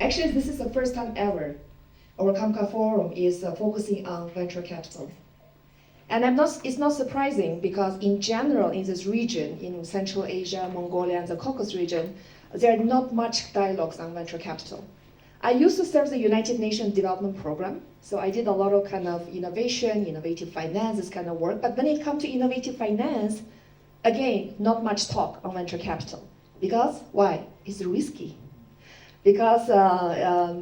Actually, this is the first time ever our CAMCA forum is focusing on venture capital. And it's not surprising because in general in this region, in Central Asia, Mongolia, and the Caucasus region, there are not much dialogues on venture capital. I used to serve the United Nations Development Program, so I did a lot of kind of innovation, innovative finance, this kind of work. But when it comes to innovative finance, again, not much talk on venture capital. Because, why? It's risky. Because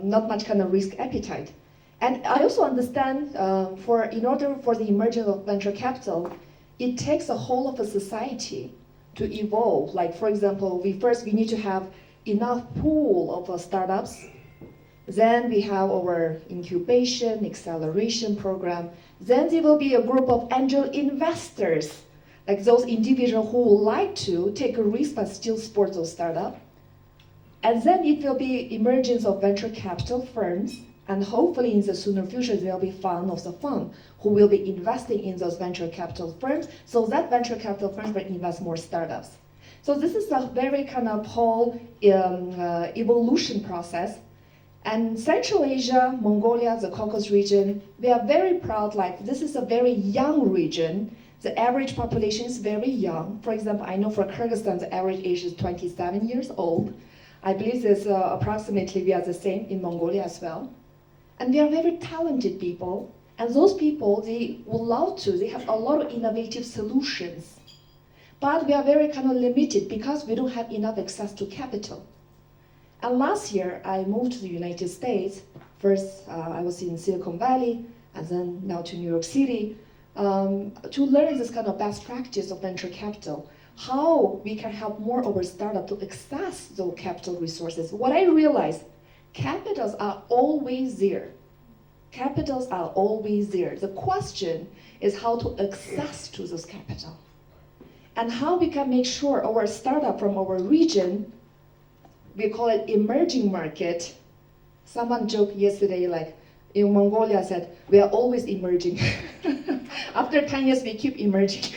not much kind of risk appetite. And I also understand in order for the emergence of venture capital, it takes a whole of a society to evolve. Like for example, we need to have enough pool of startups. Then we have our incubation, acceleration program. Then there will be a group of angel investors, like those individuals who would like to take a risk but still support those startups. And then it will be emergence of venture capital firms, and hopefully in the sooner future there will be fund of the fund who will be investing in those venture capital firms, so that venture capital firms will invest more startups. So this is a very kind of whole evolution process. And Central Asia, Mongolia, the Caucasus region, we are very proud, like this is a very young region. The average population is very young. For example, I know for Kyrgyzstan, the average age is 27 years old. I believe there's approximately, we are the same in Mongolia as well. And they are very talented people. And those people, they would love to, they have a lot of innovative solutions. But we are very kind of limited because we don't have enough access to capital. And last year, I moved to the United States. First, I was in Silicon Valley, and then now to New York City, to learn this kind of best practice of venture capital, how we can help more of our startup to access those capital resources. What I realized, capitals are always there. Capitals are always there. The question is how to access to this capital. And how we can make sure our startup from our region, we call it emerging market. Someone joked yesterday, like in Mongolia said, we are always emerging. After 10 years, we keep emerging.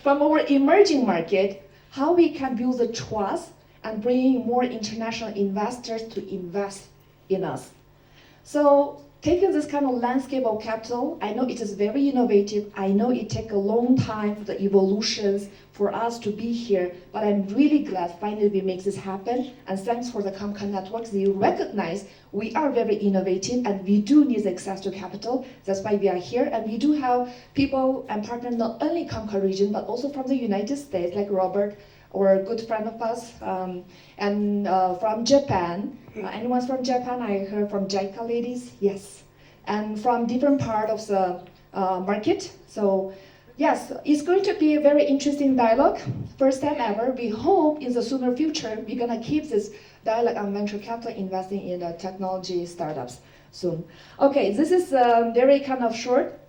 From our emerging market, how we can build the trust and bring more international investors to invest in us. So taking this kind of landscape of capital, I know it is very innovative. I know it takes a long time for the evolutions for us to be here, but I'm really glad finally we make this happen. And thanks for the CAMCA networks. They recognize we are very innovative and we do need access to capital. That's why we are here. And we do have people and partners not only CAMCA region, but also from the United States, like Robert, or a good friend of us, and from Japan. Anyone's from Japan? I heard from JICA ladies, yes. And from different part of the market. So yes, it's going to be a very interesting dialogue. First time ever. We hope in the sooner future, we're gonna keep this dialogue on venture capital investing in technology startups soon. Okay, this is very kind of short.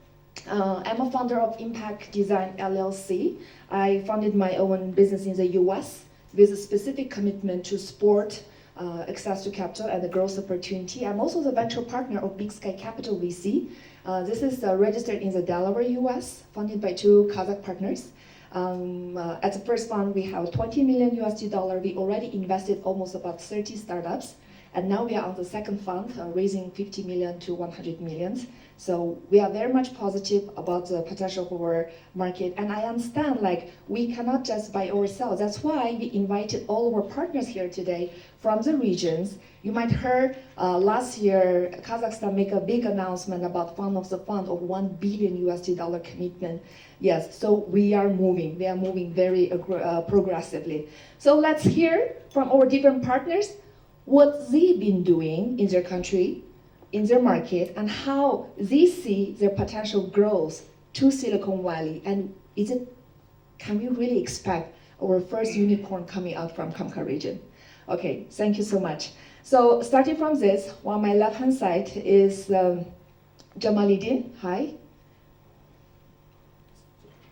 I'm a founder of Impact Design LLC. I founded my own business in the US with a specific commitment to support access to capital and the growth opportunity. I'm also the venture partner of Big Sky Capital VC. This is registered in the Delaware, US, funded by 2 Kazakh partners. At the first fund, we have $20 million USD. We already invested almost about 30 startups. And now we are on the second fund, raising 50 million to 100 million. So we are very much positive about the potential for our market. And I understand, like, we cannot just by ourselves. That's why we invited all of our partners here today from the regions. You might heard last year, Kazakhstan make a big announcement about fund of the fund of $1 billion USD commitment. Yes, so we are moving very progressively. So let's hear from our different partners what they've been doing in their country, in their market, and how they see their potential growth to Silicon Valley. And can we really expect our first unicorn coming out from CAMCA region? Okay, thank you so much. So starting from this, on my left-hand side is Jamoliddin. Hi.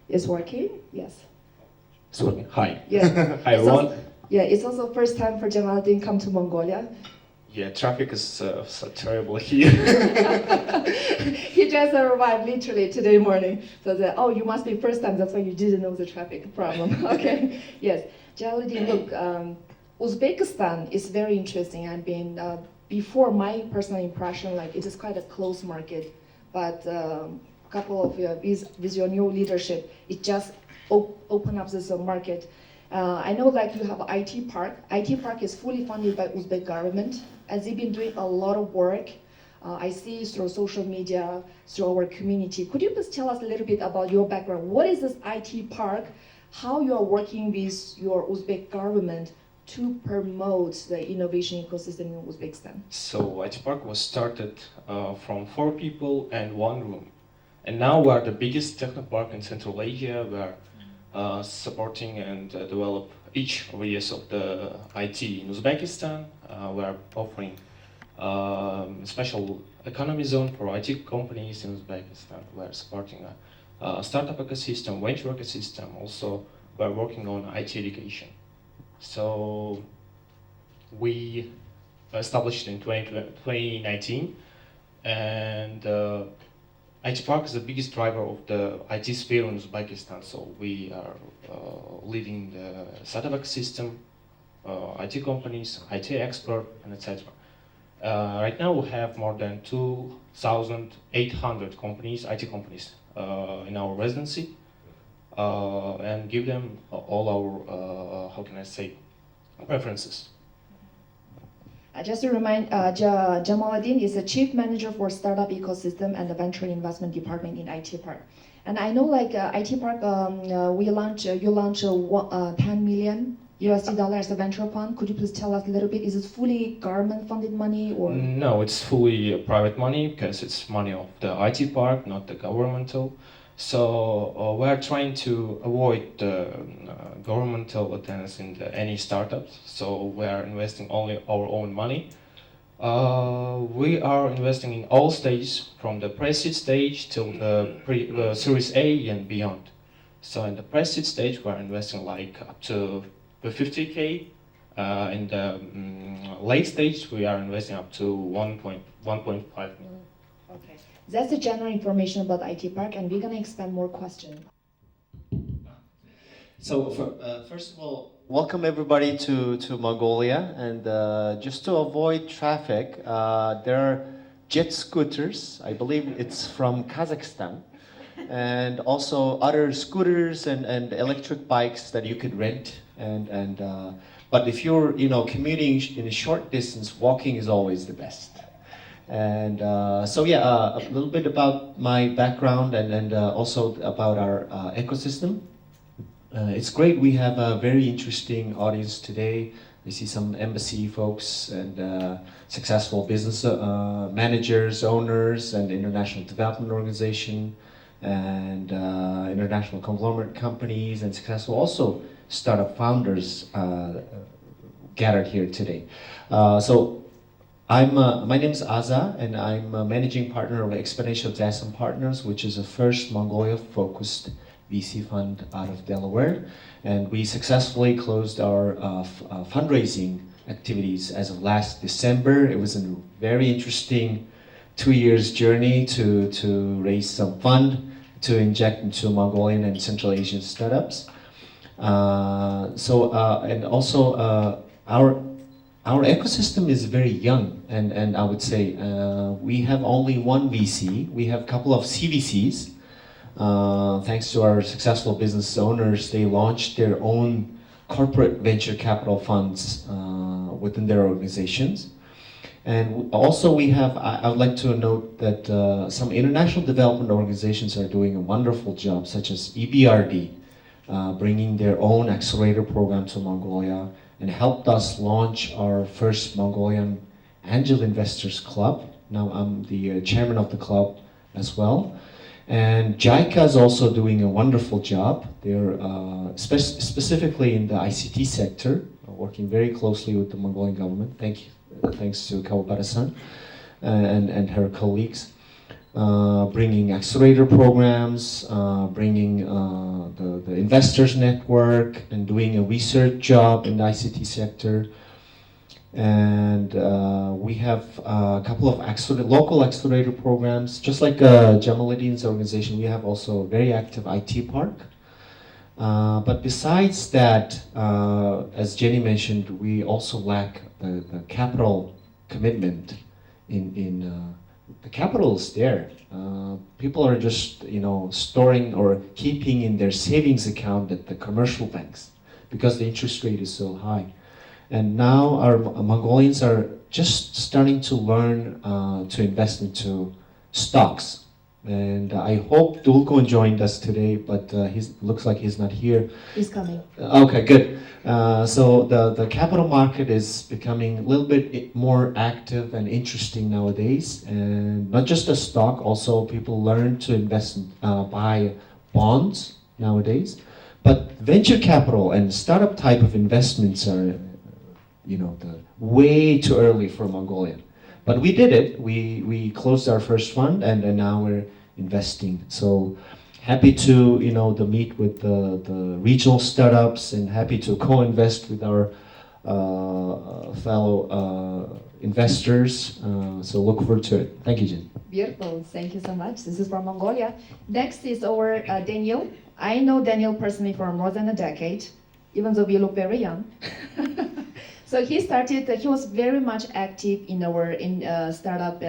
Is working? Yes. It's working. Hi. Yeah. Hi, everyone. Yeah, it's also first time for Jamoliddin come to Mongolia. Yeah, traffic is so terrible here. He just arrived literally today morning. So oh, you must be first time, that's why you didn't know the traffic problem. Okay, yes. Jamoliddin, look, Uzbekistan is very interesting. I've been before my personal impression, like it is quite a closed market, but a couple of with your new leadership, it just open up this market. I know like you have IT Park. IT Park is fully funded by Uzbek government, and they've been doing a lot of work. I see through social media, through our community. Could you please tell us a little bit about your background? What is this IT Park? How you are working with your Uzbek government to promote the innovation ecosystem in Uzbekistan? So IT Park was started from 4 people and 1 room. And now we are the biggest techno park in Central Asia. We are supporting and develop each areas of the IT in Uzbekistan. We are offering special economy zone for IT companies in Uzbekistan. We are supporting a startup ecosystem, venture ecosystem. Also, we are working on IT education. So we established in 2019, and IT Park is the biggest driver of the IT sphere in Uzbekistan. So we are leading the startup ecosystem, IT companies, IT expert, and etc. Right now we have more than 2,800 companies, IT companies, in our residency, and give them all our, how can I say, preferences. Just to remind, Jamoliddin is the Chief Manager for Startup Ecosystem and the Venture Investment Department in IT Park. And I know like IT Park, you launch 10 million USD dollars as a venture fund. Could you please tell us a little bit? Is it fully government funded money or? No, it's fully private money because it's money of the IT Park, not the governmental. So we are trying to avoid governmental attendance in any startups. So we are investing only our own money. We are investing in all stages, from the pre-seed stage till the Series A and beyond. So in the pre-seed stage, we are investing like up to 50K. In the late stage, we are investing up to 1.5 million. Okay, that's the general information about IT Park, and we're gonna expand more questions. So first of all, welcome everybody to Mongolia, and just to avoid traffic, there are jet scooters. I believe it's from Kazakhstan, and also other scooters and electric bikes that you could rent. But if you're commuting in a short distance, walking is always the best. And so yeah, a little bit about my background and also about our ecosystem. It's great. We have a very interesting audience today. I see some embassy folks and successful business managers, owners, and international development organization, and international conglomerate companies, and successful also startup founders gathered here today. So my name is Aza, and I'm a managing partner of Exponential Zaisan Partners, which is the first Mongolia-focused VC fund out of Delaware, and we successfully closed our fundraising activities as of last December. It was a very interesting 2 years journey to raise some fund to inject into Mongolian and Central Asian startups. And also our ecosystem is very young, and I would say we have only one VC. We have a couple of CVCs. Thanks to our successful business owners, they launched their own corporate venture capital funds within their organizations. And also we have, I would like to note that some international development organizations are doing a wonderful job, such as EBRD, bringing their own accelerator program to Mongolia, and helped us launch our first Mongolian Angel Investors Club. Now I'm the chairman of the club as well. And JICA is also doing a wonderful job. They're specifically in the ICT sector, working very closely with the Mongolian government. Thanks to Kawabara-san and her colleagues. Bringing accelerator programs, bringing the investors network, and doing a research job in the ICT sector. And we have a couple of local accelerator programs, just like Jamoliddin's organization. We have also a very active IT park. But besides that, as Jenny mentioned, we also lack the capital commitment in the capital is there. People are just storing or keeping in their savings account at the commercial banks because the interest rate is so high. And now our Mongolians are just starting to learn to invest into stocks. And I hope Dulkon joined us today, but he looks like he's not here. He's coming. Okay, good. So the capital market is becoming a little bit more active and interesting nowadays. And not just a stock, also people learn to invest, buy bonds nowadays. But venture capital and startup type of investments are, way too early for Mongolia. But we did it. We closed our first fund, and now we're investing. So happy to meet with the regional startups, and happy to co-invest with our fellow investors. So look forward to it. Thank you, Jin. Beautiful. Thank you so much. This is from Mongolia. Next is our Daniel. I know Daniel personally for more than a decade, even though we look very young. So he was very much active in our startup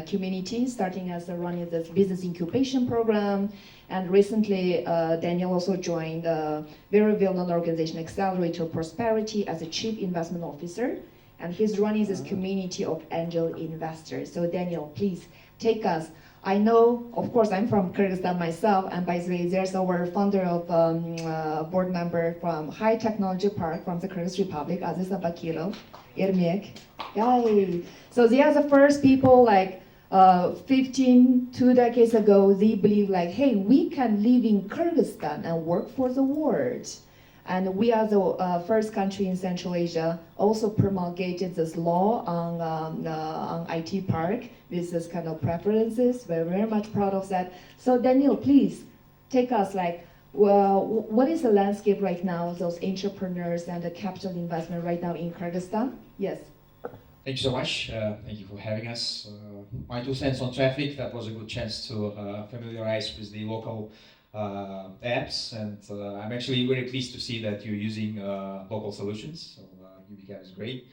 community, starting as running this business incubation program. And recently, Daniel also joined a very well-known organization, Accelerator Prosperity, as a chief investment officer. And he's running this community of angel investors. So Daniel, please take us. I know, of course, I'm from Kyrgyzstan myself, and by the way, there's our founder of board member from High Technology Park from the Kyrgyz Republic, Aziz Bakirov, Ermek. Yay! So they are the first people, like 2 decades ago, they believe like, hey, we can live in Kyrgyzstan and work for the world. And we are the first country in Central Asia also promulgated this law on IT park with this kind of preferences. We're very much proud of that. So Daniel, please take us what is the landscape right now, those entrepreneurs and the capital investment right now in Kyrgyzstan? Yes. Thank you so much. Thank you for having us. My 2 cents on traffic, that was a good chance to familiarize with the local apps, and I'm actually very pleased to see that you're using local solutions, so UBCAP is great.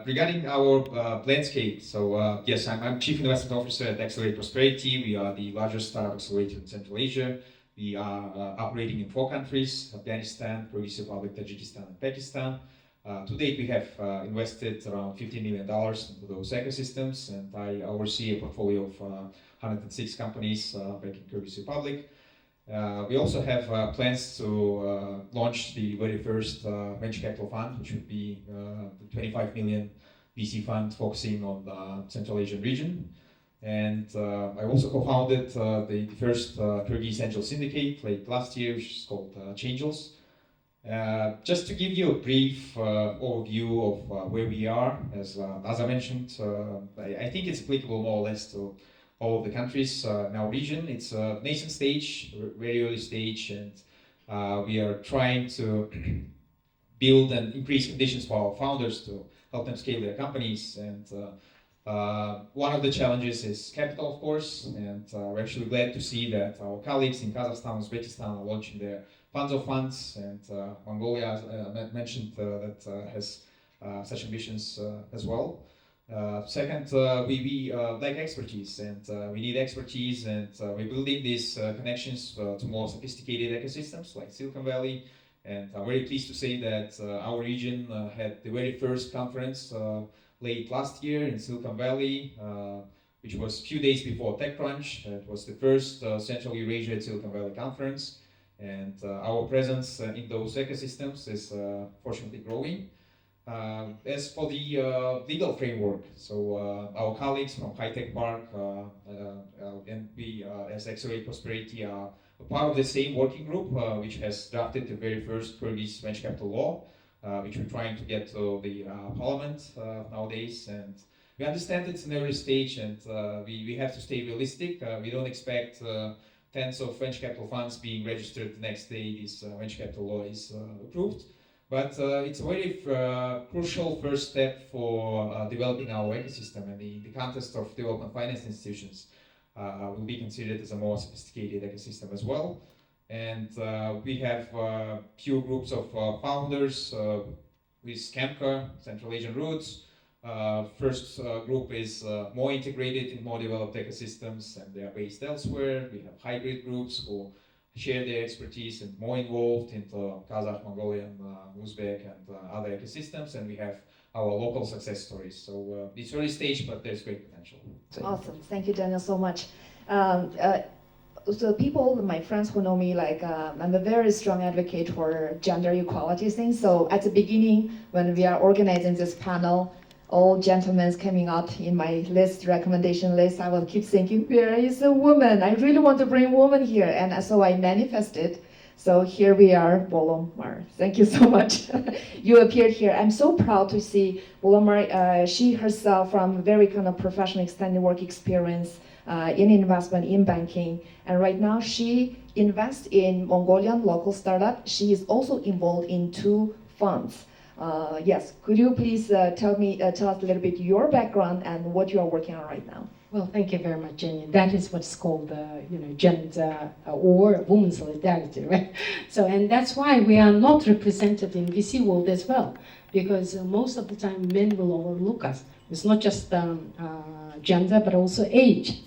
Regarding our landscape, so yes, I'm Chief Investment Officer at Accelerate Prosperity. We are the largest startup accelerator in Central Asia. We are operating in 4 countries, Afghanistan, Kyrgyz Republic, Tajikistan, and Pakistan. To date, we have invested around $15 million into those ecosystems, and I oversee a portfolio of 106 companies back in Kyrgyz Republic. We also have plans to launch the very first venture capital fund, which would be the 25 million VC fund focusing on the Central Asian region. And I also co-founded the first Kyrgyz Angel Syndicate late last year, which is called Angels. Just to give you a brief overview of where we are, as I mentioned, I think it's applicable more or less to all of the countries in our region. It's a nascent stage, very early stage, and we are trying to build and increase conditions for our founders to help them scale their companies. And one of the challenges is capital, of course, and we're actually glad to see that our colleagues in Kazakhstan, Uzbekistan are launching their funds of funds, and Mongolia, as mentioned, that has such ambitions as well. Second, we lack expertise, and we need expertise, and we're building these connections to more sophisticated ecosystems like Silicon Valley. And I'm very pleased to say that our region had the very first conference late last year in Silicon Valley, which was a few days before TechCrunch. It was the first Central Eurasia Silicon Valley conference, and our presence in those ecosystems is fortunately growing. As for the legal framework, so our colleagues from High Tech Park and we as Accelerate Prosperity are a part of the same working group which has drafted the very first Kyrgyz venture capital law, which we're trying to get to the parliament nowadays. And we understand it's an early stage, and we have to stay realistic. We don't expect tens of venture capital funds being registered the next day this venture capital law is approved. But it's a very crucial first step for developing our ecosystem, and in the context of development finance institutions will be considered as a more sophisticated ecosystem as well. And we have few groups of founders with CAMCA, Central Asian Roots, First group is more integrated in more developed ecosystems, and they are based elsewhere. We have hybrid groups who share their expertise and more involved into Kazakh, Mongolian, Uzbek, and other ecosystems. And we have our local success stories. So it's early stage, but there's great potential. Awesome. Thank you, Daniel, so much. So people, my friends who know me, like I'm a very strong advocate for gender equality things. So at the beginning, when we are organizing this panel, all gentlemen coming up in my recommendation list, I will keep thinking, where is a woman? I really want to bring women here. And so I manifested. So here we are, Volomar. Thank you so much. You appeared here. I'm so proud to see Volomar. She herself from very kind of professional extended work experience in investment, in banking. And right now she invests in Mongolian local startup. She is also involved in 2 funds. Yes, could you please tell us a little bit your background and what you are working on right now? Well, thank you very much, Jenny. That is what's called, gender or women solidarity, right? So, and that's why we are not represented in VC world as well, because most of the time men will overlook us. It's not just gender, but also age.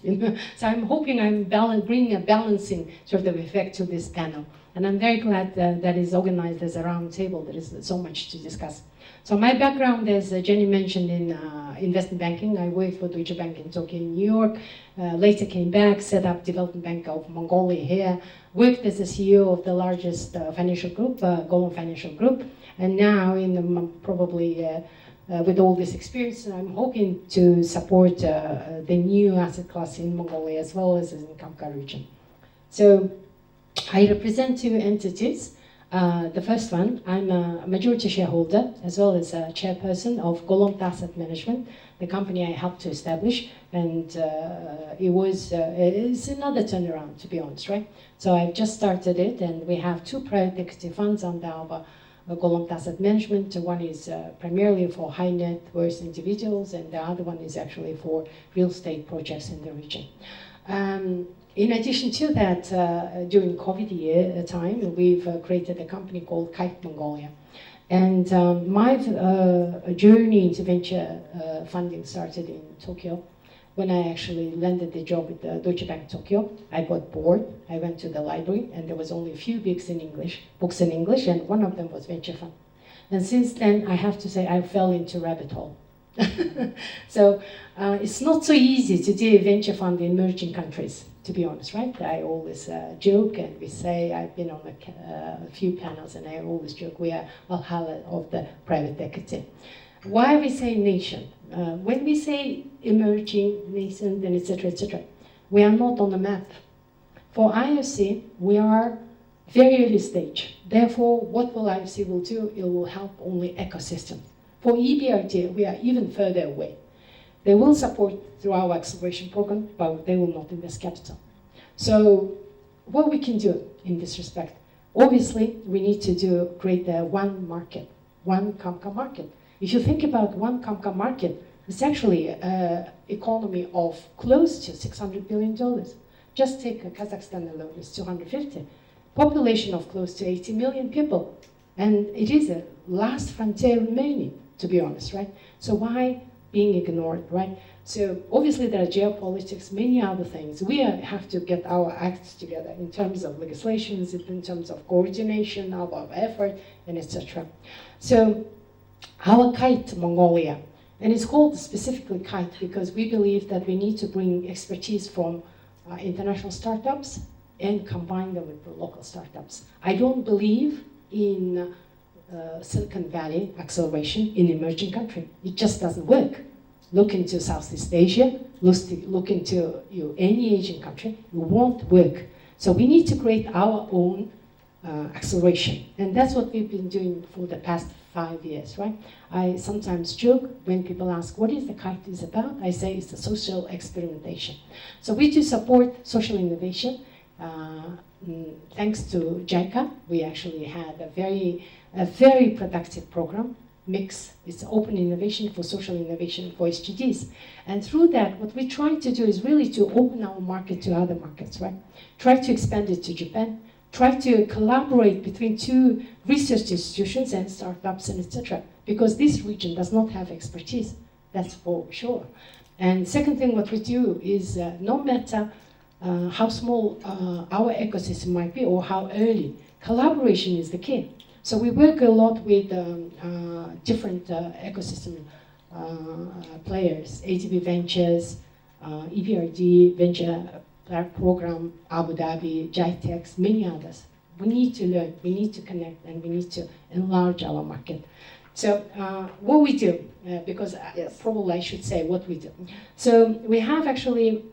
So I'm hoping I'm bringing a balancing sort of effect to this panel. And I'm very glad that is organized as a round table. There is so much to discuss. So my background, as Jenny mentioned, in investment banking. I worked for Deutsche Bank in Tokyo, New York. Later came back, set up Development Bank of Mongolia here. Worked as the CEO of the largest financial group, Golem Financial Group. And now, with all this experience, I'm hoping to support the new asset class in Mongolia as well as in CAMCA region. So I represent 2 entities. The first one, I'm a majority shareholder as well as a chairperson of Golem Asset Management, the company I helped to establish, and it's another turnaround, to be honest, right? So I've just started it, and we have 2 private equity funds under our Golem Asset Management. One is primarily for high net worth individuals, and the other one is actually for real estate projects in the region. In addition to that, during COVID year time, we've created a company called kyzy Mongolia. And my journey into venture funding started in Tokyo. When I actually landed the job with Deutsche Bank Tokyo, I got bored. I went to the library, and there was only a few books in English, and one of them was venture fund. And since then, I have to say, I fell into rabbit hole. So it's not so easy to do a venture fund in emerging countries, to be honest, right? I always joke, and we say, I've been on a few panels, and I always joke, we are Valhalla of the private equity. Why we say nation? When we say emerging, nascent, and etc., we are not on the map. For IFC, we are very early stage. Therefore, what will IFC will do? It will help only ecosystem. For EBRD, we are even further away. They will support through our acceleration program, but they will not invest capital. So what we can do in this respect? Obviously, we need to create one market, one CAMCA market. If you think about one CAMCA market, it's actually an economy of close to $600 billion. Just take Kazakhstan alone, it's 250. Population of close to 80 million people. And it is a last frontier remaining, to be honest, right? So why being ignored, right? So obviously there are geopolitics, many other things. We have to get our acts together in terms of legislations, in terms of coordination, of our effort, and etc. So our kyzy Mongolia, and it's called specifically kyzy because we believe that we need to bring expertise from international startups and combine them with the local startups. I don't believe in Silicon Valley acceleration in emerging country. It just doesn't work. Look into Southeast Asia, look into any Asian country, it won't work. So we need to create our own acceleration. And that's what we've been doing for the past 5 years, right? I sometimes joke when people ask, what is the kyzy is about? I say it's the social experimentation. So we do support social innovation. Thanks to JICA, we actually had a very productive program, mix. It's open innovation for social innovation for SDGs. And through that, what we try to do is really to open our market to other markets, right? Try to expand it to Japan, try to collaborate between 2 research institutions and startups and etc. Because this region does not have expertise. That's for sure. And second thing, what we do is no matter how small our ecosystem might be or how early, collaboration is the key. So we work a lot with different ecosystem players, ATB Ventures, EBRD, Venture Program, Abu Dhabi, GITEX, many others. We need to learn, we need to connect, and we need to enlarge our market. So what we do, because probably I should say what we do. So we have actually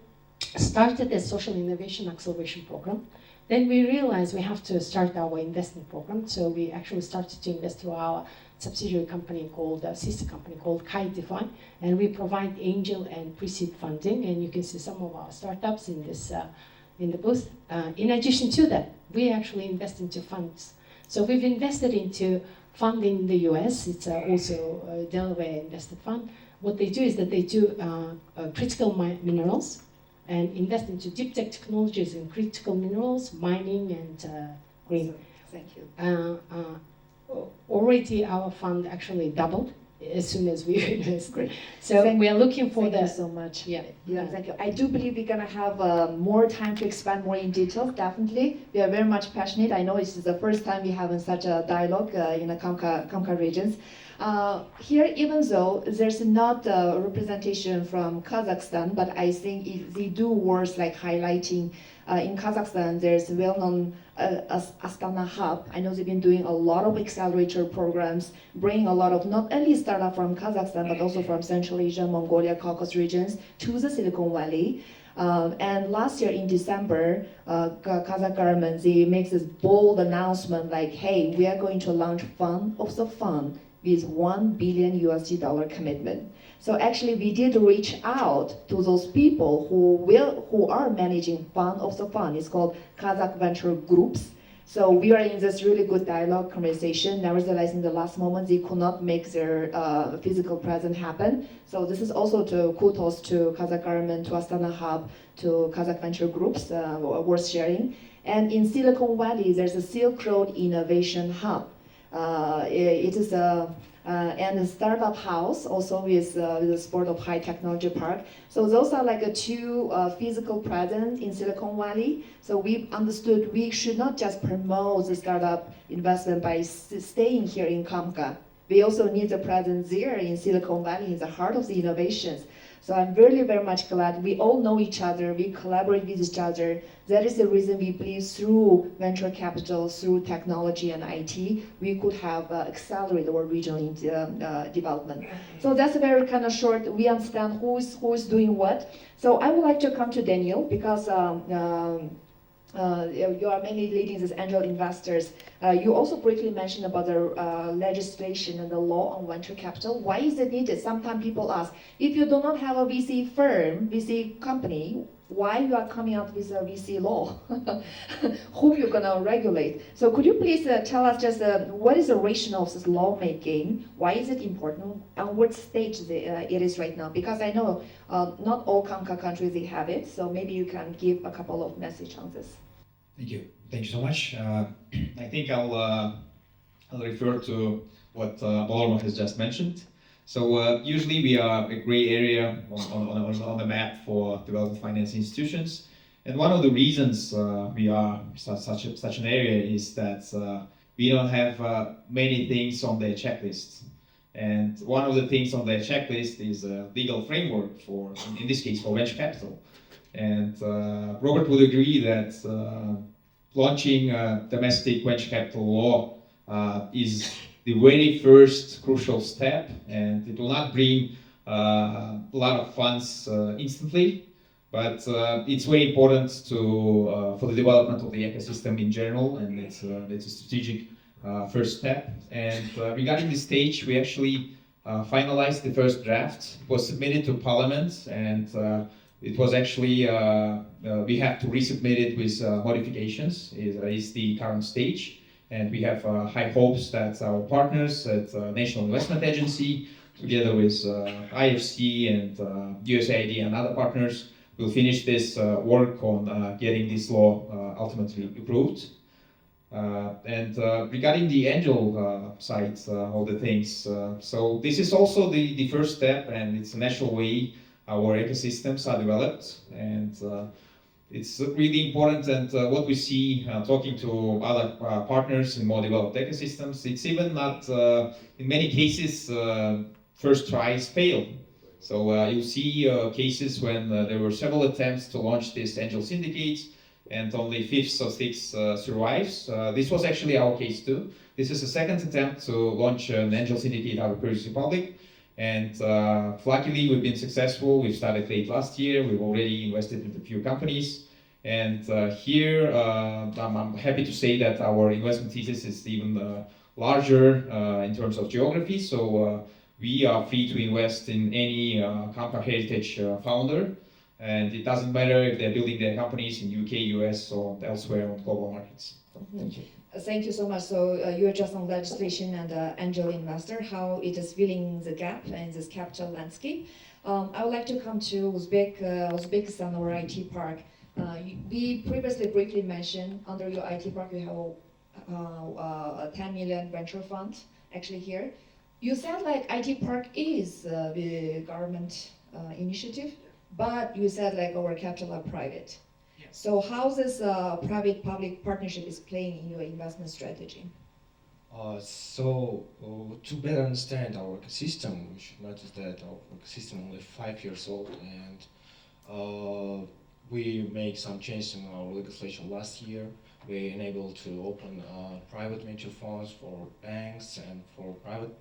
started a social innovation acceleration program. Then we realized we have to start our investment program. So we actually started to invest through our subsidiary company called, sister company called kyzy, and we provide angel and pre-seed funding. And you can see some of our startups in this in the booth. In addition to that, we actually invest into funds. So we've invested into fund in the US. It's also a Delaware invested fund. What they do is that they do critical minerals and invest into deep tech technologies in critical minerals, mining, and green. Thank you. Already our fund actually doubled as soon as we invest. Great. So we are looking for Thank you so much. Yeah. Thank you. I do believe we're gonna have more time to expand more in detail. Definitely, we are very much passionate. I know this is the first time we having such a dialogue in the CAMCA regions. Here, even though there's not a representation from Kazakhstan, but I think they do worth like highlighting. In Kazakhstan, there's a well-known Astana hub. I know they've been doing a lot of accelerator programs, bringing a lot of not only startup from Kazakhstan, but also from Central Asia, Mongolia, Caucasus regions to the Silicon Valley. And last year in December, Kazakh government, they make this bold announcement like, hey, we are going to launch fund of the fund with $1 billion commitment. So actually, we did reach out to those people who are managing fund of the fund. It's called Kazakh Venture Groups. So we are in this really good dialogue conversation. Nevertheless, in the last moment, they could not make their physical presence happen. So this is also to kudos to Kazakh government, to Astana Hub, to Kazakh Venture Groups, worth sharing. And in Silicon Valley, there's a Silk Road Innovation Hub. It is and a startup house also with the sport of high technology park. So those are like two physical presence in Silicon Valley. So we understood we should not just promote the startup investment by staying here in CAMCA. We also need the presence there in Silicon Valley, in the heart of the innovations. So I'm really very much glad we all know each other, we collaborate with each other. That is the reason we believe through venture capital, through technology and IT, we could have accelerated our regional development. So that's a very kind of short, we understand who is doing what. So I would like to come to Daniel because you are mainly leading these angel investors. You also briefly mentioned about the legislation and the law on venture capital. Why is it needed? Sometimes people ask, if you do not have a VC firm, VC company, why you are coming out with a VC law? Who you're gonna regulate? So could you please tell us just what is the rationale of this lawmaking? Why is it important? And what stage it is right now? Because I know not all CAMCA countries they have it. So maybe you can give a couple of messages on this. Thank you. Thank you so much. I think I'll refer to what Balorma has just mentioned. So usually we are a gray area on the map for development finance institutions. And one of the reasons we are such an area is that we don't have many things on the checklist. And one of the things on the checklist is a legal framework for, in this case, for venture capital. And Robert would agree that launching a domestic venture capital law is the very first crucial step, and it will not bring a lot of funds instantly, but it's very important to for the development of the ecosystem in general, and it's a strategic first step. And regarding this stage, we actually finalized the first draft. It was submitted to Parliament, and it was actually we have to resubmit it with modifications. Is the current stage. And we have high hopes that our partners at National Investment Agency, together with IFC and USAID and other partners, will finish this work on getting this law ultimately approved. Regarding the angel side of the things, so this is also the first step, and it's a natural way our ecosystems are developed, and it's really important. And what we see talking to other partners in more developed ecosystems, it's even not, in many cases, first tries fail. So you see cases when there were several attempts to launch this angel syndicates, and only fifth or sixth survives. This was actually our case too. This is the second attempt to launch an angel syndicate out of Kyrgyz Republic, and luckily we've been successful. We started late last year. We've already invested in a few companies, and here I'm happy to say that our investment thesis is even larger in terms of geography. So we are free to invest in any CAMCA heritage founder. And it doesn't matter if they're building their companies in UK, US, or elsewhere on global markets. So, thank you. Thank you so much. So you're just on legislation and angel investor, how it is filling the gap in this capital landscape. I would like to come to Uzbekistan, our IT park. We previously briefly mentioned under your IT park you have a 10 million venture fund actually here. You said like IT park is the government initiative, but you said like our capital are private. Yes. So how this private-public partnership is playing in your investment strategy? To better understand our ecosystem, we should notice that our ecosystem is only 5 years old, and we made some changes in our legislation last year. We enabled to open private venture funds for banks and for private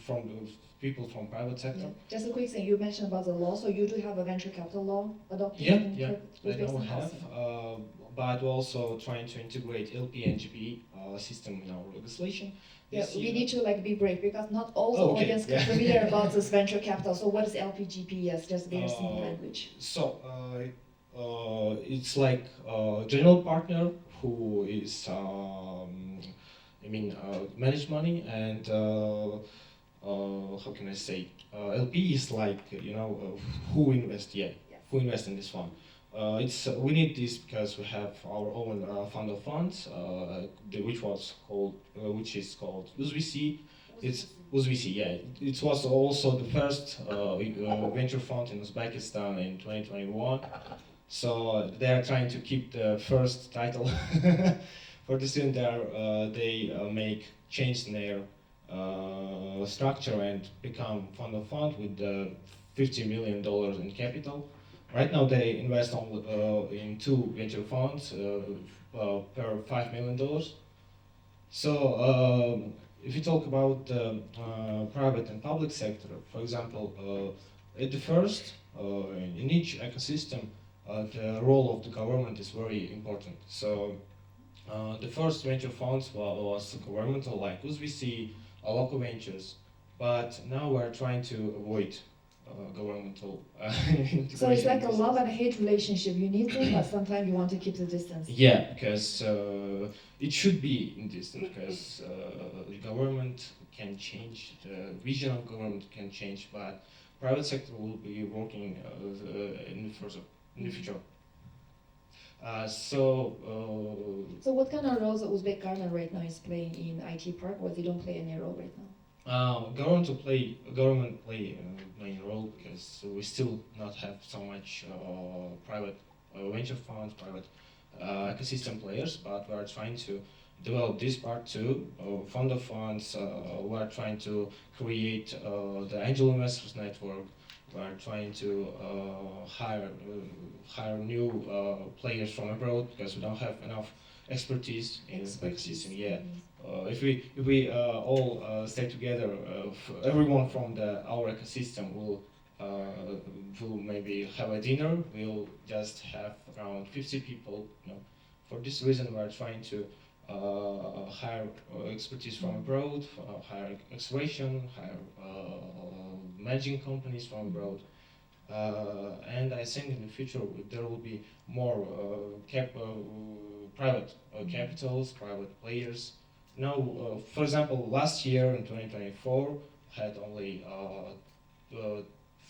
from people from private sector. Yeah. Just a quick thing, you mentioned about the law, so you do have a venture capital law adopted Yeah, in yeah, I Uzbekistan now have, also? but also trying to integrate LP and GP system in our legislation. Yeah, This we year. need to like be brave because not all the Oh, okay, audience yeah. can familiar about this venture capital. So what is LPGP? Yes, just very simple language. So it's like a general partner who is, manage money, and how can I say? LP is like who invest, Yes. who invest in this fund. We need this because we have our own fund of funds, which is called UZVC. It's UZVC, yeah. It was also the first venture fund in Uzbekistan in 2021. So they are trying to keep the first title for this year. They change their structure and become fund of fund with $50 million in capital. Right now they invest in 2 venture funds per $5 million. So if you talk about the private and public sector, for example, at the first, in each ecosystem, the role of the government is very important. So the first venture funds was governmental, like UZVC, local ventures, but now we're trying to avoid governmental integration. So it's like a love and hate relationship. You need them, but sometimes you want to keep the distance. Yeah, because it should be in distance, because the government can change, the vision of government can change, but private sector will be working in the future. So what kind of roles the Uzbek government right now is playing in IT park, or they don't play any role right now? Government play a main role, because we still not have so much private venture funds, private ecosystem players, but we are trying to develop this part too. Fund of funds, we are trying to create the angel investors network. We are trying to hire new players from abroad, because we don't have enough expertise in the ecosystem. Yeah. If we all stay together, everyone from our ecosystem will maybe have a dinner. We'll just have around 50 people. For this reason, we are trying to hire expertise from abroad, hire acceleration, hire managing companies from abroad. And I think in the future there will be more private capitals, private players. Now, for example, last year in 2024 had only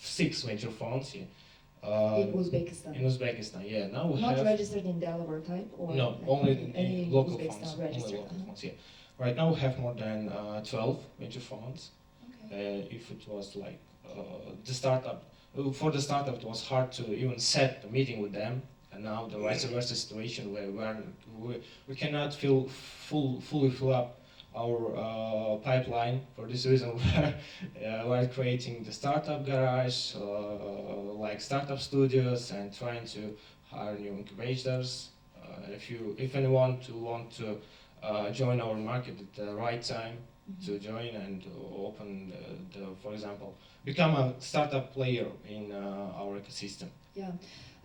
6 venture funds. in Uzbekistan. In Uzbekistan, yeah. Now we Not have registered in Delaware type or no, like only any in local Uzbekistan funds. registered. Only local funds, yeah. Right now we have more than 12 venture funds. Okay. If it was like the startup, for the startup it was hard to even set a meeting with them, and now the vice versa situation where we cannot fully fill up our pipeline. For this reason, we're creating the startup garage, like startup studios, and trying to hire new incubators. If anyone want to join our market at the right time, to join and open for example, become a startup player in our ecosystem. Yeah.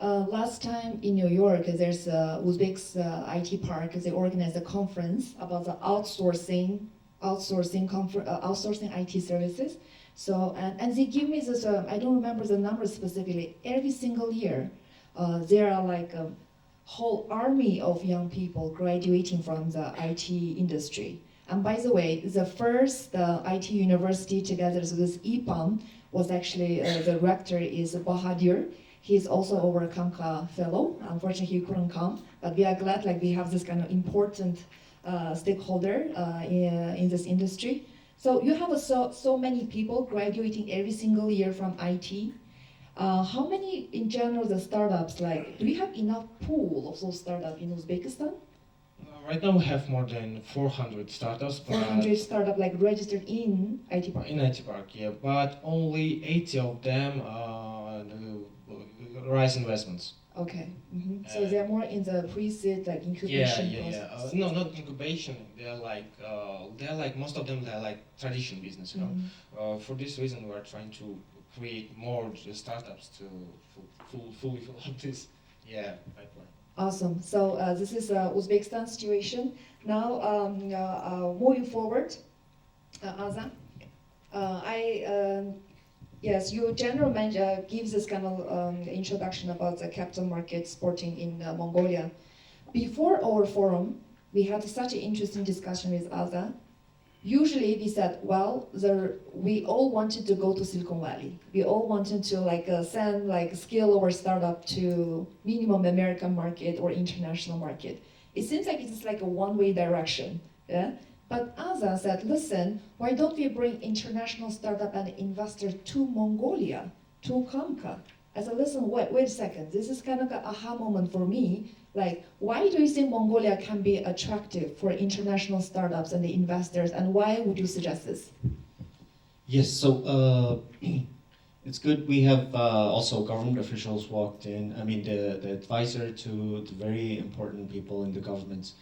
Last time in New York, there's Uzbek's IT park. They organized a conference about the outsourcing IT services. So and they give me this. I don't remember the numbers specifically. Every single year, there are like a whole army of young people graduating from the IT industry. And by the way, the first IT university together with EPAM was actually the rector is Bahadur. He's also our CAMCA fellow. Unfortunately, he couldn't come, but we are glad like we have this kind of important stakeholder in this industry. So you have so many people graduating every single year from IT. How many in general the startups, like, do we have enough pool of those startups in Uzbekistan? Right now we have more than 400 startups. 400 startups like registered in IT Park? In IT Park, yeah, but only 80 of them rise investments. Okay, so they're more in the pre-seed, like incubation process? No, not incubation. They're like most of them. They're like traditional business, you know. For this reason, we're trying to create more startups to fully fill up this, pipeline. Awesome. So this is Uzbekistan situation. Now, moving forward, Azam, yes, your general manager gives this kind of introduction about the capital market sporting in Mongolia. Before our forum, we had such an interesting discussion with Azam. Usually we said, well, we all wanted to go to Silicon Valley. We all wanted to send scale our startup to minimum American market or international market. It seems like it's like a one-way direction. Yeah? But Azam said, listen, why don't we bring international startup and investor to Mongolia, to CAMCA? I said, listen, wait a second. This is kind of an aha moment for me. Like, why do you think Mongolia can be attractive for international startups and the investors, and why would you suggest this? Yes, so it's good. We have also government officials walked in. I mean, the advisor to the very important people in the government.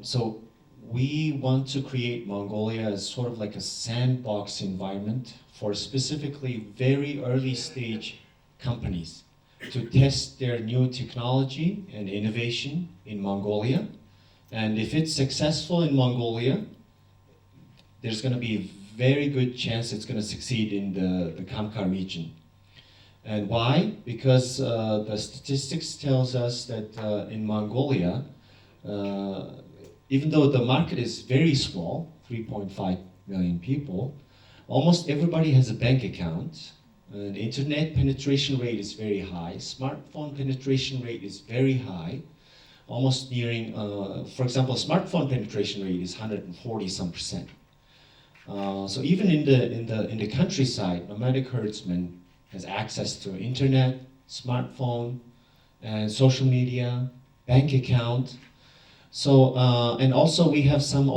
So we want to create Mongolia as sort of like a sandbox environment for specifically very early stage companies to test their new technology and innovation in Mongolia. And if it's successful in Mongolia, there's going to be a very good chance it's going to succeed in the CAMCA region. And why? Because the statistics tells us that in Mongolia, even though the market is very small, 3.5 million people, almost everybody has a bank account. The internet penetration rate is very high. Smartphone penetration rate is very high, almost nearing, for example, smartphone penetration rate is 140 some percent. So even in the countryside, nomadic herdsman has access to internet, smartphone, and social media, bank account. So and also we have some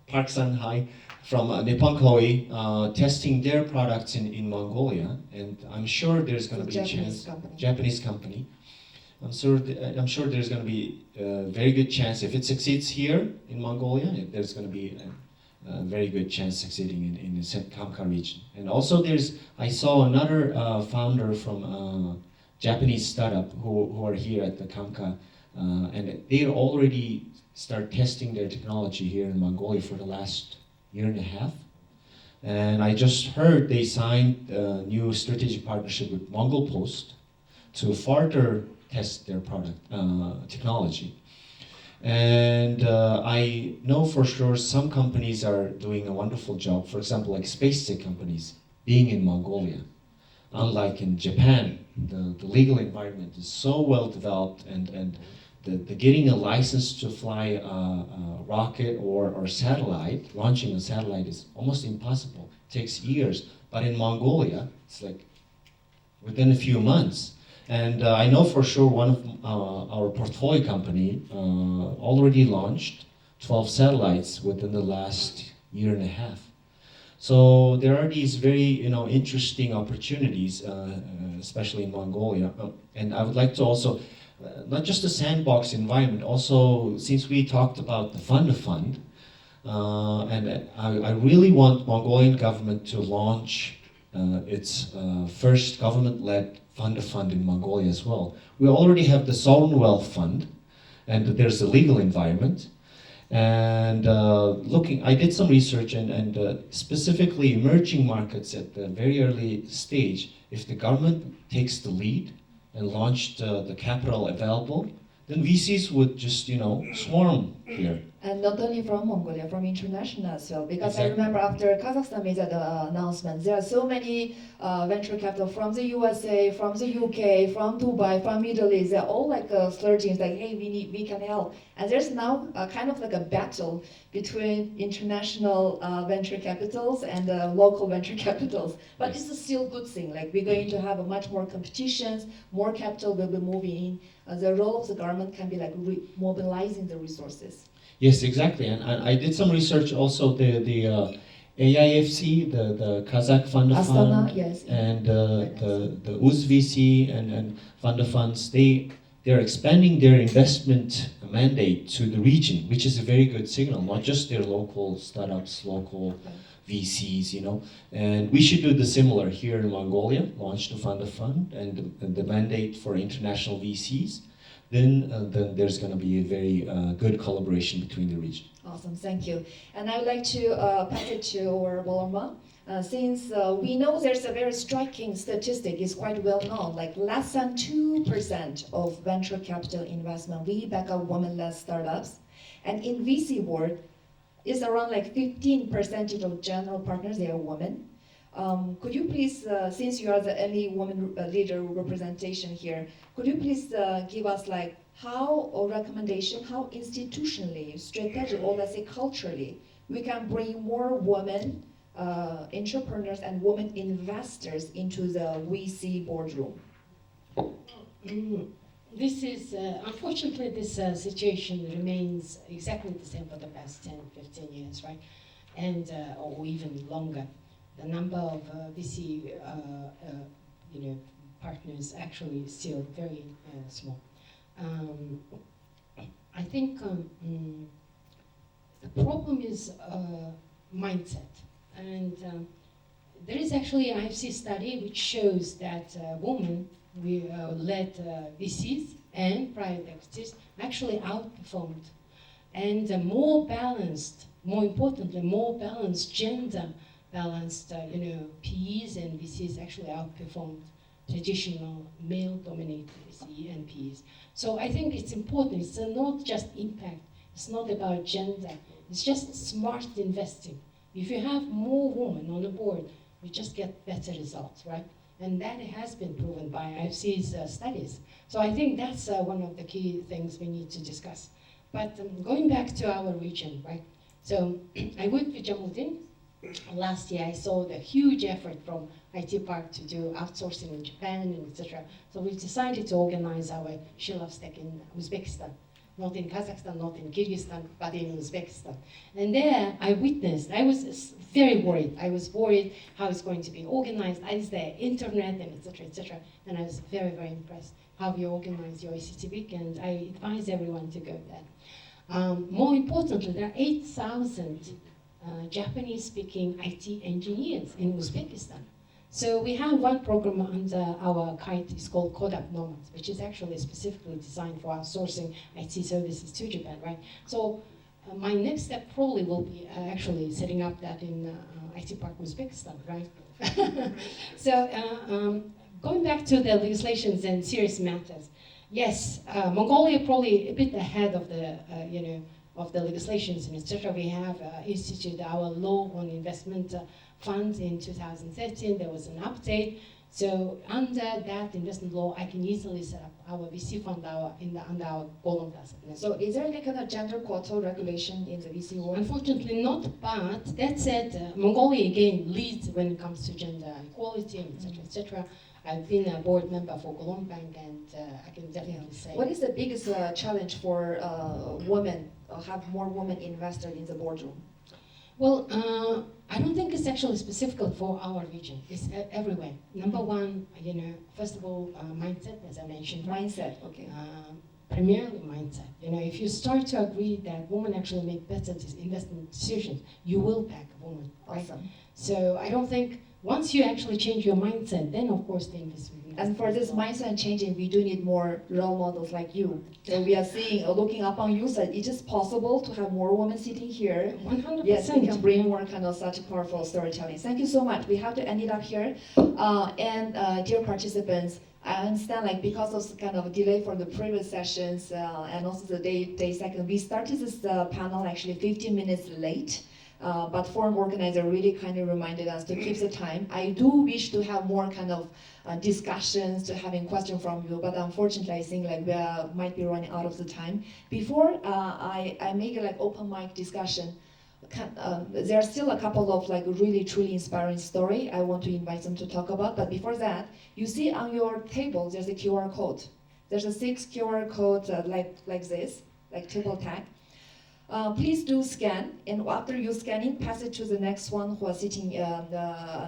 Park Sanhai from Nippon Koi testing their products in Mongolia, and I'm sure there's going to be a chance. Japanese company. I'm sure there's going to be a very good chance if it succeeds here in Mongolia. There's going to be a very good chance succeeding in the CAMCA region. And also I saw another founder from Japanese startup who are here at the CAMCA, and they already start testing their technology here in Mongolia for the last year and a half. And I just heard they signed a new strategic partnership with Mongol Post to further test their product technology. And I know for sure some companies are doing a wonderful job. For example, like space tech companies being in Mongolia. unlike in Japan, the legal environment is so well developed, and the getting a license to fly a rocket or satellite, launching a satellite is almost impossible. It takes years. But in Mongolia, it's like within a few months. And I know for sure one of our portfolio company already launched 12 satellites within the last year and a half. So there are these very interesting opportunities, especially in Mongolia. And I would like to also, not just a sandbox environment, also since we talked about the fund of fund, and I really want Mongolian government to launch its first government-led fund of fund in Mongolia as well. We already have the sovereign wealth fund, and there's a legal environment. And I did some research, and specifically emerging markets at the very early stage, if the government takes the lead and launched the capital available, then VCs would just, swarm here. And not only from Mongolia, from international as well. Because Exactly. I remember after Kazakhstan made that announcement, there are so many venture capital from the USA, from the UK, from Dubai, from Middle East. They're all like splurging, like, hey, we can help. And there's now kind of like a battle between international venture capitals and local venture capitals. But it's a still good thing. Like, we're going to have a much more competitions, more capital will be moving in. The role of the government can be like mobilizing the resources. Yes, exactly. And I did some research also, the AIFC, the Kazakh Fund of Astana, Fund, yes. and the UzVC and Fund of Funds, they're expanding their investment mandate to the region, which is a very good signal, not just their local startups, local VCs, And we should do the similar here in Mongolia, launch the Fund of Fund and the mandate for international VCs. Then there's going to be a very good collaboration between the region. Awesome, thank you. And I would like to pass it to our Bolorma. Since we know there's a very striking statistic, is quite well known, like less than 2% of venture capital investment, we back up women-led startups. And in VC world, it's around like 15% of general partners, they are women. Could you please, since you are the only woman leader representation here, could you please give us like how institutionally, strategically, or let's say culturally, we can bring more women entrepreneurs and women investors into the VC boardroom? This is, unfortunately, this situation remains exactly the same for the past 10, 15 years, right? And, or even longer. The number of VC partners actually is still very small. I think the problem is mindset. And there is actually an IFC study which shows that women led VCs and private equities actually outperformed. And more balanced, more importantly, more balanced gender balanced, PEs and VCs actually outperformed traditional male-dominated VC and PEs. So I think it's important. It's not just impact. It's not about gender. It's just smart investing. If you have more women on the board, you just get better results, right? And that has been proven by IFC's studies. So I think that's one of the key things we need to discuss. But going back to our region, right? So I worked with Jamoliddin. Last year I saw the huge effort from IT Park to do outsourcing in Japan and etc. So we decided to organize our Shaykhov stack in Uzbekistan. Not in Kazakhstan, not in Kyrgyzstan, but in Uzbekistan. And there I witnessed, I was very worried. I was worried how it's going to be organized, is there internet and etc. etc. And I was very, very impressed how you organize your ICT week, and I advise everyone to go there. More importantly, there are 8,000 Japanese-speaking IT engineers in Uzbekistan. So we have one program under our kite, it's called Kodak Nomads, which is actually specifically designed for outsourcing IT services to Japan, right? So my next step probably will be actually setting up that in IT Park Uzbekistan, right? So going back to the legislations and serious matters, yes, Mongolia probably a bit ahead of the, of the legislations and etc. We have instituted our law on investment funds in 2013. There was an update. So under that investment law, I can easily set up our VC fund under our Golem Asset Management. So is there any kind of gender quota regulation in the VC world? Unfortunately not, but that said, Mongolia again leads when it comes to gender equality, etc., etc. I've been a board member for Golem Bank, and I can definitely say. What is the biggest challenge for women, have more women invested in the boardroom? Well, I don't think it's actually specifically for our region. It's everywhere. Number one, first of all, mindset, as I mentioned. Mindset, okay. Primarily mindset. If you start to agree that women actually make better investment decisions, you will back a woman, right? Awesome. So I don't think once you actually change your mindset, then of course the investment. And for this mindset changing, we do need more role models like you. So we are seeing, looking upon you, that it is possible to have more women sitting here. 100%. Yes, we can bring more kind of such powerful storytelling. Thank you so much. We have to end it up here. Dear participants, I understand, like, because of kind of delay from the previous sessions and also the day second, we started this panel actually 15 minutes late. But forum organizer really kindly reminded us to keep the time. I do wish to have more kind of discussions, to having questions from you, but unfortunately I think like we might be running out of the time. Before I make a like open mic discussion, there are still a couple of like really truly inspiring story I want to invite them to talk about. But before that, you see on your table there's a QR code. There's a 6 QR code like this, like table tag. Please do scan, and after you scanning, pass it to the next one who are sitting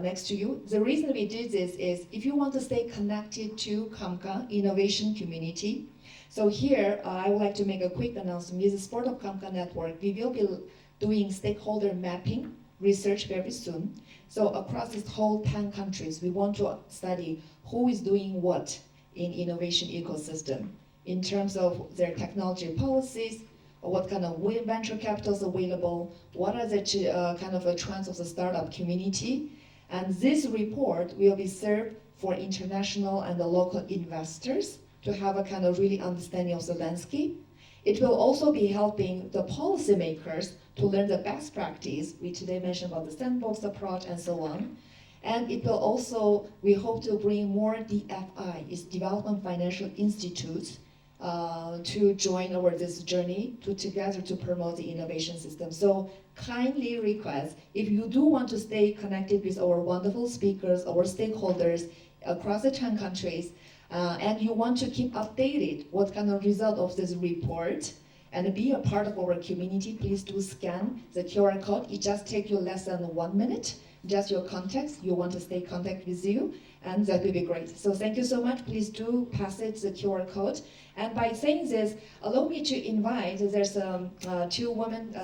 next to you. The reason we did this is if you want to stay connected to CAMCA innovation community. So here, I would like to make a quick announcement. With the Sport of CAMCA network, we will be doing stakeholder mapping research very soon. So across this whole 10 countries, we want to study who is doing what in innovation ecosystem in terms of their technology policies, what kind of venture capital is available, what are the kind of trends of the startup community. And this report will be served for international and the local investors to have a kind of really understanding of the landscape. It will also be helping the policymakers to learn the best practice, which they mentioned about the sandbox approach and so on. And it will also, we hope to bring more DFI, is Development Financial Institutes, to join over this journey together to promote the innovation system. So kindly request, if you do want to stay connected with our wonderful speakers, our stakeholders across the 10 countries, and you want to keep updated what kind of result of this report and be a part of our community, please do scan the QR code. It just takes you less than 1 minute, just your context, you want to stay in contact with you, and that will be great. So thank you so much. Please do pass it the QR code. And by saying this, allow me to invite, there's 2 women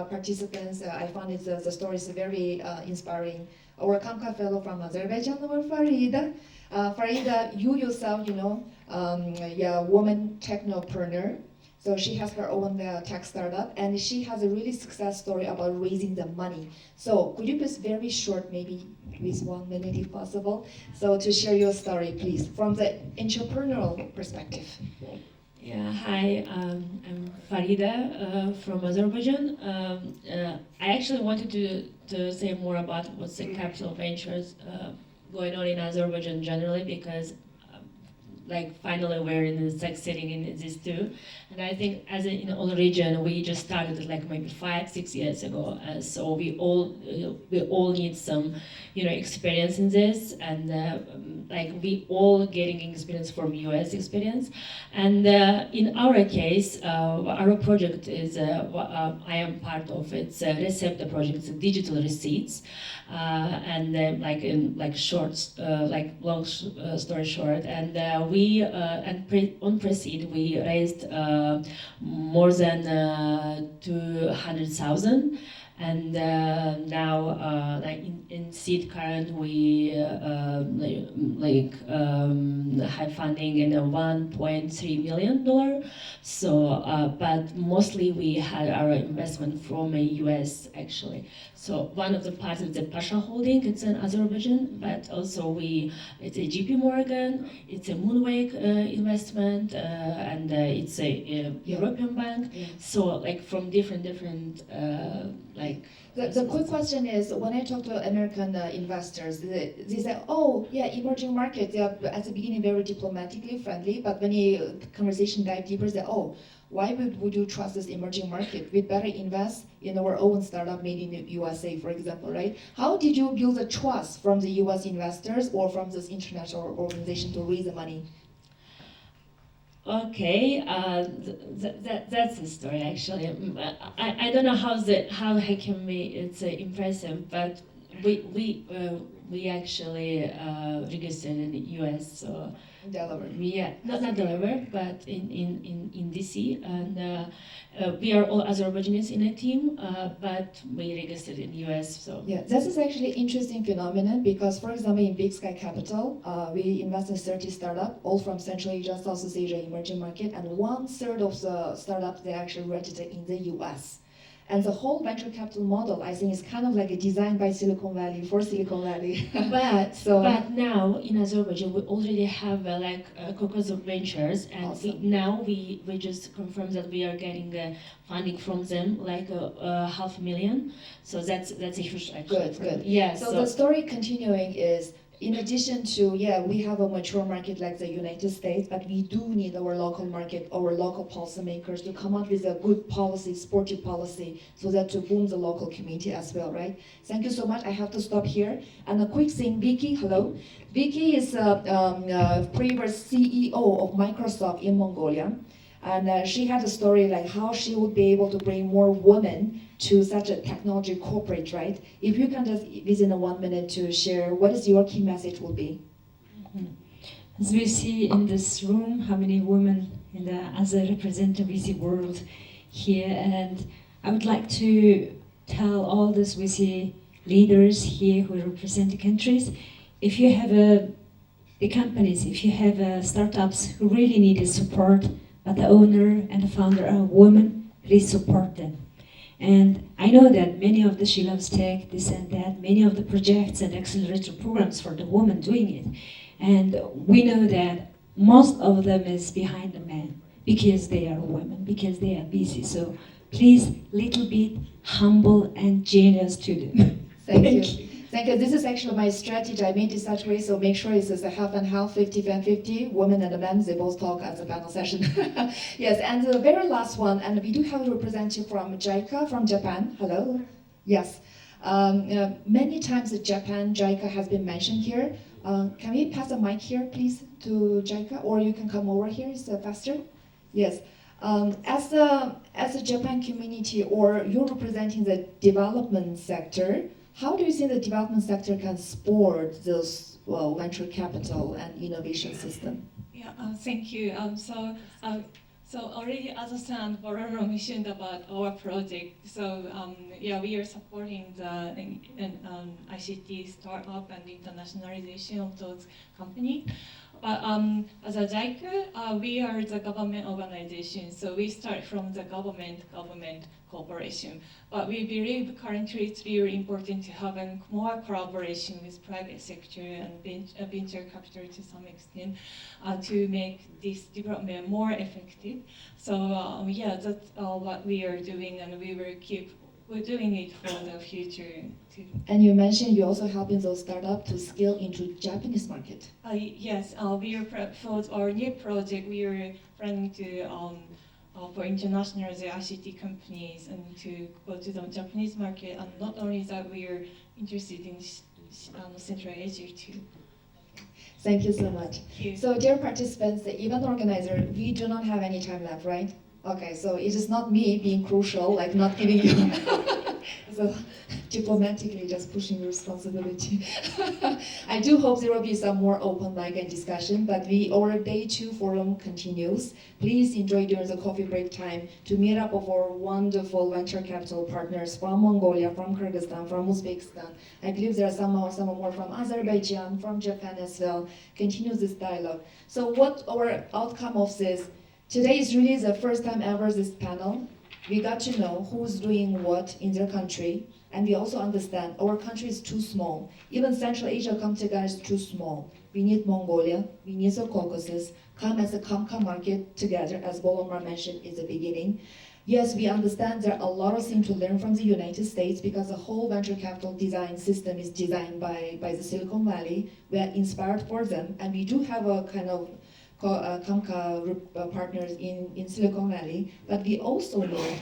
participants. I found the story is very inspiring. Our CAMCA fellow from Azerbaijan, our Farida. Farida, you yourself, a woman technopreneur. So she has her own tech startup, and she has a really success story about raising the money. So could you please very short, maybe with 1 minute if possible, so to share your story, please, from the entrepreneurial perspective. Yeah, hi, I'm Farida from Azerbaijan. I actually wanted to say more about what's the capital ventures going on in Azerbaijan generally, because finally we're succeeding in this too. And I think as in all region, we just started like maybe 5-6 years ago. So we all need some, experience in this, and we all getting experience from US experience. And in our case, our project is, I am part of, it's a Recepta project, it's a digital receipts. And long story short, and we on Proceed we raised more than 200,000, and now in seed current we have funding in $1.3 million. So, but mostly we had our investment from a US actually. So one of the parts is the Pasha Holding, it's in Azerbaijan, but also it's a JP Morgan, it's a Moonwake investment, and it's a European bank. Yeah. So from different like. The quick question is, when I talk to American investors, they say, oh, yeah, emerging markets, they are at the beginning very diplomatically friendly, but when the conversation dive deeper, they say, oh, why would you trust this emerging market? We'd better invest in our own startup made in the USA, for example, right? How did you build the trust from the US investors or from this international organization to raise the money? Okay, that's the story actually. I don't know how I can be it's impressive, but we actually registered in the US. So Delaware. yeah, not Delaware, but in DC, and we are all Azerbaijanis in a team, but we registered in US. So Yeah, this is actually interesting phenomenon because, for example, in Big Sky Capital, we invest in 30 startups, all from Central Asia, Southeast Asia, emerging market, and 1/3 of the startups they actually registered in the US. And the whole venture capital model, I think, is kind of like a design by Silicon Valley for Silicon Valley. But now in Azerbaijan we already have Caucasus Ventures, and Awesome. now we just confirmed that we are getting funding from them, like $500,000. So that's a huge actually. Good. Yeah. So the story continuing is, in addition to, yeah, we have a mature market like the United States, but we do need our local market, our local policymakers to come up with a good policy, sportive policy, so that to boom the local community as well, right? Thank you so much. I have to stop here. And a quick thing, Vicky, hello. Vicky is previous CEO of Microsoft in Mongolia. And she had a story like how she would be able to bring more women to such a technology corporate, right? If you can just, within 1 minute, to share what is your key message will be. As we see in this room, how many women in the, as a representative VC world here, and I would like to tell all these VC leaders here who represent the countries, if you have the companies, if you have startups who really need support, but the owner and the founder are women, please support them. And I know that many of the She Loves Tech, this and that, many of the projects and accelerator programs for the women doing it. And we know that most of them is behind the men because they are women, because they are busy. So please, little bit humble and generous to them. Thank you. Thank you. This is actually my strategy. I made it such way, so make sure it's a half and half, 50-50. Women and the men, they both talk as a panel session. Yes, and the very last one, and we do have a representative from JICA, from Japan. Hello. Yes. Many times Japan, JICA has been mentioned here. Can we pass the mic here, please, to JICA, or you can come over here, it's faster. Yes. As a Japan community, or you're representing the development sector, how do you think the development sector can support those venture capital and innovation system? Yeah, thank you. So already Azbayar and Bororo mentioned about our project. So yeah, we are supporting the ICT startup and internationalization of those companies. But as a JICA, we are the government organization, so we start from the government cooperation. But we believe currently it's really important to have more collaboration with private sector and venture capital to some extent to make this development more effective. So yeah, that's what we are doing, and we're doing it for the future too. And you mentioned you're also helping those startups to scale into Japanese market. Yes, we are for our new project. We are planning to for international the ICT companies and to go to the Japanese market. And not only that, we are interested in Central Asia too. Thank you so much. Thank you. So dear participants, the event organizer, we do not have any time left, right? Okay, so it is not me being crucial, like not giving you, so diplomatically just pushing responsibility. I do hope there will be some more open mic and discussion, but our day 2 forum continues. Please enjoy during the coffee break time to meet up with our wonderful venture capital partners from Mongolia, from Kyrgyzstan, from Uzbekistan. I believe there are some more from Azerbaijan, from Japan as well. Continue this dialogue. So what our outcome of this? Today is really the first time ever this panel. We got to know who's doing what in their country, and we also understand our country is too small. Even Central Asia come together is too small. We need Mongolia, we need the Caucasus, come as a CAMCA market together, as Bolomar mentioned in the beginning. Yes, we understand there are a lot of things to learn from the United States because the whole venture capital design system is designed by the Silicon Valley. We are inspired for them, and we do have a kind of CAMCA partners in Silicon Valley, but we also need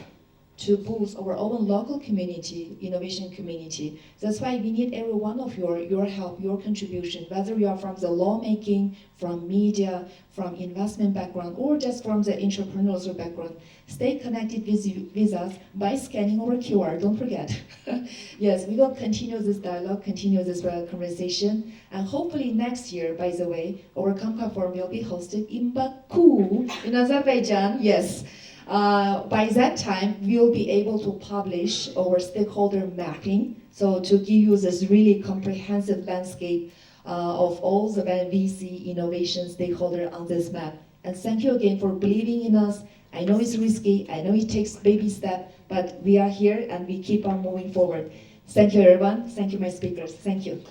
to boost our own local community, innovation community. That's why we need every one of your help, your contribution, whether you are from the lawmaking, from media, from investment background, or just from the entrepreneurial background. Stay connected with us by scanning our QR, don't forget. Yes, we will continue this dialogue, continue this conversation, and hopefully next year, by the way, our CAMCA Forum will be hosted in Baku, in Azerbaijan, yes. By that time, we'll be able to publish our stakeholder mapping, so to give you this really comprehensive landscape of all the VC innovation stakeholder on this map. And thank you again for believing in us. I know it's risky, I know it takes baby steps, but we are here and we keep on moving forward. Thank you everyone, thank you my speakers, thank you.